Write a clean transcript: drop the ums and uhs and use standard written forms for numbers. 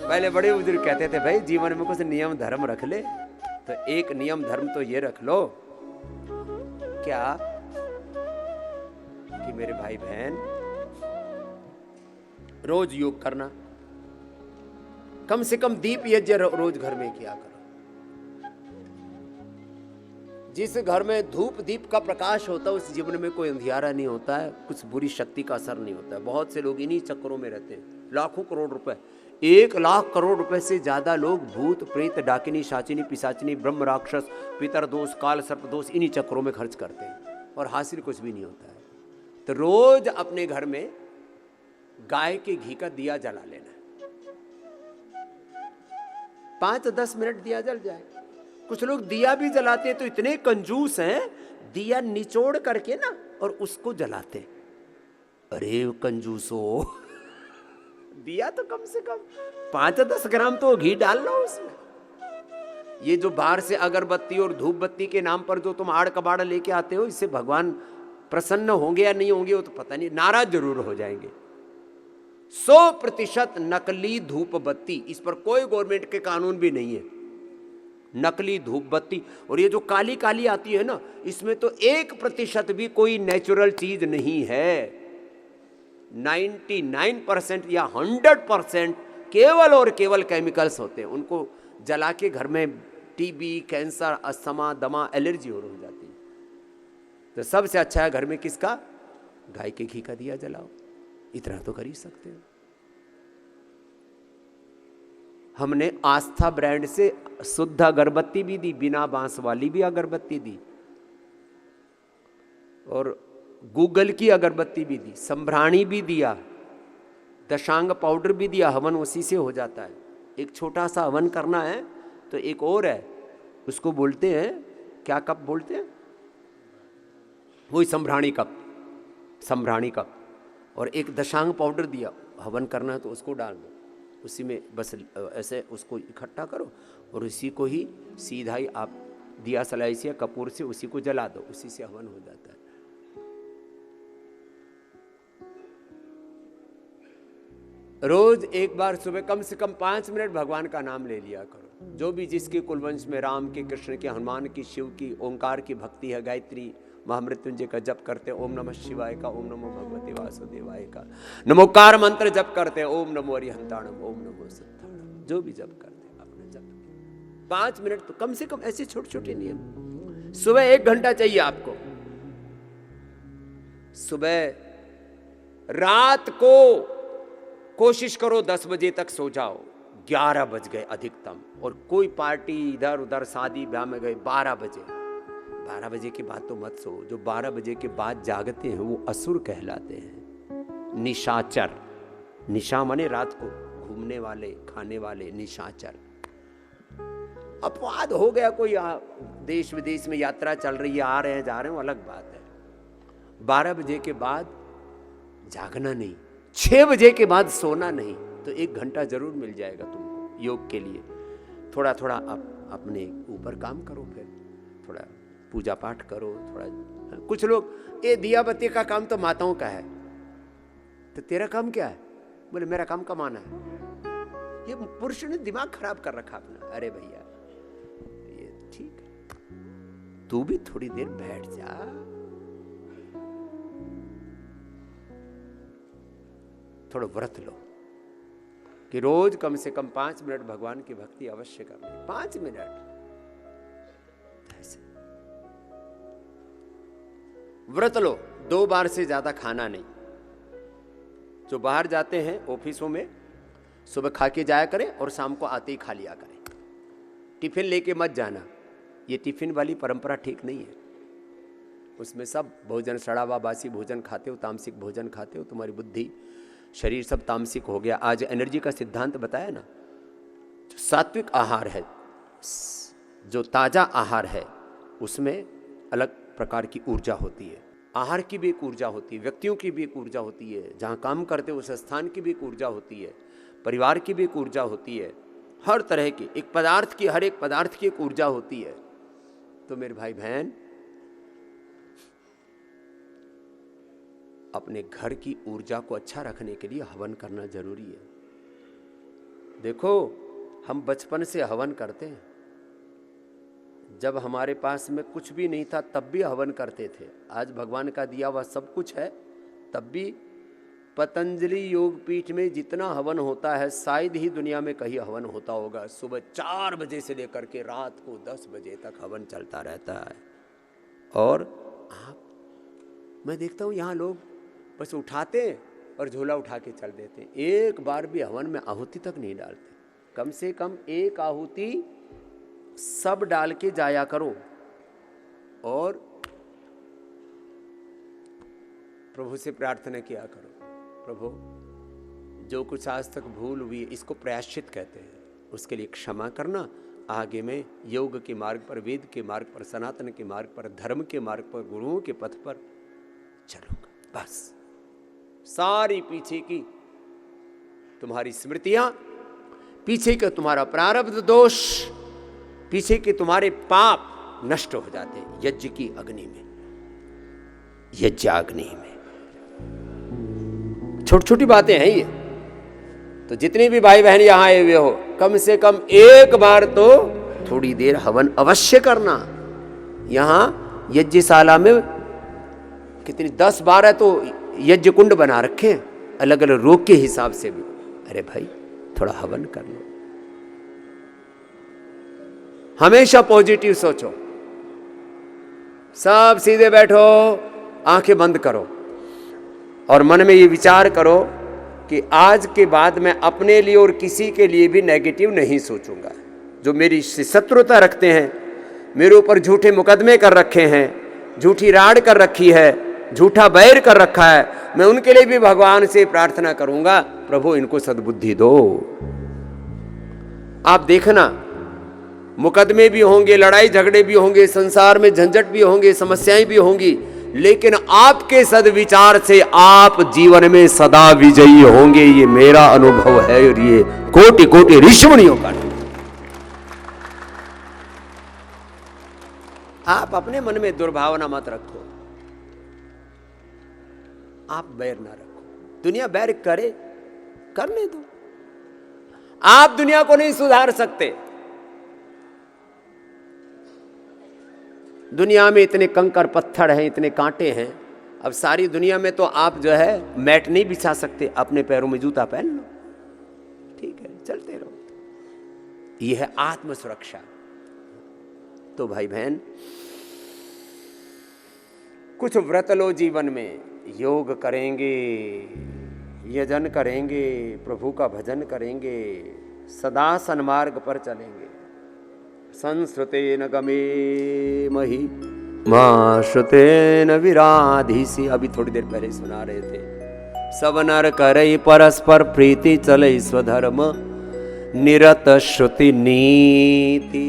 पहले बड़े बुजुर्ग कहते थे भाई जीवन में कुछ नियम धर्म रख ले, तो एक नियम धर्म तो ये रख लो क्या कि मेरे भाई बहन रोज योग करना, कम से कम दीप यज्ञ रोज घर में किया करो। जिस घर में धूप दीप का प्रकाश होता है उस जीवन में कोई अंधियारा नहीं होता है, कुछ बुरी शक्ति का असर नहीं होता है। बहुत से लोग इन्हीं चक्करों में रहते हैं, लाखों करोड़ रुपए, 1 लाख करोड़ रुपए से ज्यादा लोग भूत प्रेत डाकिनी शाचिनी पिशाचिनी ब्रह्म राक्षस पितर दोष काल सर्प दोष इन्हीं चक्करों में खर्च करते हैं और हासिल कुछ भी नहीं होता है। तो रोज अपने घर में गाय के घी का दिया जला लेना, 5-10 मिनट दिया जल जाए। कुछ लोग दिया भी जलाते हैं तो इतने कंजूस हैं, दिया निचोड़ करके ना और उसको जलाते। अरे कंजूसो, दिया तो कम से कम 5-10 ग्राम तो घी डाल लो उसमें। ये जो बाहर से अगरबत्ती और धूप बत्ती के नाम पर जो तुम आड़ कबाड़ लेके आते हो, इससे भगवान प्रसन्न होंगे या नहीं होंगे वो तो पता नहीं, नाराज जरूर हो जाएंगे। 100% नकली धूप बत्ती, इस पर कोई गवर्नमेंट के कानून भी नहीं है। नकली धूप बत्ती और ये जो काली काली आती है ना, इसमें तो 1% भी कोई नेचुरल चीज नहीं है। 99% या 100% केवल और केवल केमिकल्स होते हैं। उनको जला के घर में टीबी कैंसर अस्थमा दमा एलर्जी हो जाती है। तो सबसे अच्छा है घर में किसका, गाय के घी का दिया जलाओ, इतना तो कर ही सकते हो। हमने आस्था ब्रांड से शुद्ध अगरबत्ती भी दी, बिना बांस वाली भी अगरबत्ती दी, और गूगल की अगरबत्ती भी दी, संभ्राणी भी दिया, दशांग पाउडर भी दिया। हवन उसी से हो जाता है। एक छोटा सा हवन करना है तो एक और है, उसको बोलते हैं क्या कप बोलते हैं, वही संभ्राणी कप, संभ्राणी कप। और एक दशांग पाउडर दिया, हवन करना है तो उसको डाल दो, उसी में बस ऐसे उसको इकट्ठा करो और उसी को ही सीधा ही आप दिया सलाई से या कपूर से उसी को जला दो, उसी से हवन हो जाता है। रोज एक बार सुबह कम से कम 5 मिनट भगवान का नाम ले लिया करो। जो भी जिसके कुलवंश में राम की, कृष्ण की, हनुमान की, शिव की, ओंकार की भक्ति है, गायत्री महामृत्युंजय का जप करते हैं, ओम नमः शिवाय का, ओम नमो भगवते वासुदेवाय का, नमोकार मंत्र जप करते हैं, ओम नमो अरिहंताणम, ओम नमो सिद्धाणम, जो भी जप करते हैं अपना जप 5 मिनट तो कम से कम। ऐसे छोटे छोटे नियम। सुबह 1 घंटा चाहिए आपको, सुबह। रात को कोशिश करो 10 बजे तक सो जाओ, 11 बज गए अधिकतम। और कोई पार्टी इधर उधर शादी ब्याह में गए 12 बजे, 12 बजे के बाद तो मत सो। जो 12 बजे के बाद जागते हैं वो असुर कहलाते हैं, निशाचर। निशा माने रात को घूमने वाले, खाने वाले, निशाचर। अपवाद हो गया, कोई देश विदेश में यात्रा चल रही है, आ रहे हैं जा रहे हैं, वो अलग बात है। 12 बजे के बाद जागना नहीं, 6 बजे के बाद सोना नहीं। तो 1 घंटा जरूर मिल जाएगा तुमको योग के लिए। थोड़ा थोड़ा आप अपने ऊपर काम करो, फिर थोड़ा पूजा पाठ करो, थोड़ा। कुछ लोग ये दिया बत्ती का काम तो माताओं का है, तो तेरा काम क्या है? बोले मेरा काम कमाना है। ये पुरुष ने दिमाग खराब कर रखा अपना। अरे भैया ये ठीक है, तू भी थोड़ी देर बैठ जा, थोड़ा व्रत लो कि रोज कम से कम 5 मिनट भगवान की भक्ति अवश्य करनी। 5 मिनट ऐसे व्रत लो। 2 बार से ज्यादा खाना नहीं। जो बाहर जाते हैं ऑफिसों में, सुबह खा के जाया करें और शाम को आते ही खा लिया करें। टिफिन लेके मत जाना, ये टिफिन वाली परंपरा ठीक नहीं है। उसमें सब भोजन सड़ा हुआ बासी भोजन खाते हो, तामसिक भोजन खाते हो, तुम्हारी बुद्धि शरीर सब तामसिक हो गया। आज एनर्जी का सिद्धांत बताया ना, जो सात्विक आहार है, जो ताजा आहार है, उसमें अलग प्रकार की ऊर्जा होती है। आहार की भी एक ऊर्जा होती है, व्यक्तियों की भी एक ऊर्जा होती है, जहाँ काम करते हो उस स्थान की भी एक ऊर्जा होती है, परिवार की भी एक ऊर्जा होती है, हर तरह की एक पदार्थ की, हर एक पदार्थ की एक ऊर्जा होती है। तो मेरे भाई बहन, अपने घर की ऊर्जा को अच्छा रखने के लिए हवन करना जरूरी है। देखो, हम बचपन से हवन करते हैं। जब हमारे पास में कुछ भी नहीं था तब भी हवन करते थे। आज भगवान का दिया हुआ सब कुछ है, तब भी पतंजलि योग पीठ में जितना हवन होता है शायद ही दुनिया में कहीं हवन होता होगा। सुबह 4 बजे से लेकर के रात को 10 बजे तक हवन चलता रहता है। और मैं देखता हूँ यहाँ लोग बस उठाते और झोला उठा के चल देते, एक बार भी हवन में आहुति तक नहीं डालते। कम से कम एक आहुति सब डाल के जाया करो और प्रभु से प्रार्थना किया करो, प्रभु जो कुछ आज तक भूल हुई इसको प्रायश्चित कहते हैं, उसके लिए क्षमा करना। आगे में योग के मार्ग पर, वेद के मार्ग पर, सनातन के मार्ग पर, धर्म के मार्ग पर, गुरुओं के पथ पर चलूंगा। बस सारी पीछे की तुम्हारी स्मृतियां, पीछे का तुम्हारा प्रारब्ध दोष, पीछे के तुम्हारे पाप नष्ट हो जाते हैं यज्ञ की अग्नि में, यज्ञाग्नि में। छोटी छोटी बातें हैं ये। तो जितने भी भाई बहन यहां आए हुए हो, कम से कम एक बार तो थोड़ी देर हवन अवश्य करना। यहां यज्ञशाला में कितनी 10-12 तो यज्ञ कुंड बना रखे हैं, अलग अलग रोग के हिसाब से भी। अरे भाई थोड़ा हवन कर लो। हमेशा पॉजिटिव सोचो, सब सीधे बैठो, आंखें बंद करो और मन में ये विचार करो कि आज के बाद मैं अपने लिए और किसी के लिए भी नेगेटिव नहीं सोचूंगा। जो मेरी शत्रुता रखते हैं, मेरे ऊपर झूठे मुकदमे कर रखे हैं, झूठी राड़ कर रखी है, झूठा बैर कर रखा है, मैं उनके लिए भी भगवान से प्रार्थना करूंगा, प्रभु इनको सद्बुद्धि दो। आप देखना, मुकदमे भी होंगे, लड़ाई झगड़े भी होंगे, संसार में झंझट भी होंगे, समस्याएं भी होंगी, लेकिन आपके सद्विचार से आप जीवन में सदा विजयी होंगे। ये मेरा अनुभव है और ये कोटि कोटि ऋषिमुनियों का। आप अपने मन में दुर्भावना मत रखो, आप बैर ना रखो। दुनिया बैर करे, करने दो। आप दुनिया को नहीं सुधार सकते। दुनिया में इतने कंकर पत्थर हैं, इतने कांटे हैं। अब सारी दुनिया में तो आप जो है मैट नहीं बिछा सकते, अपने पैरों में जूता पहन लो, ठीक है, चलते रहो। यह है आत्म सुरक्षा। तो भाई बहन, कुछ व्रत लो जीवन में, योग करेंगे, यजन करेंगे, प्रभु का भजन करेंगे, सदा सन्मार्ग पर चलेंगे। संस्रुतेन गमे मही मां श्रुतेन विराधिसी। अभी थोड़ी देर पहले सुना रहे थे। सब नर करई परस्पर प्रीति, चलई स्वधर्म निरत श्रुति नीति।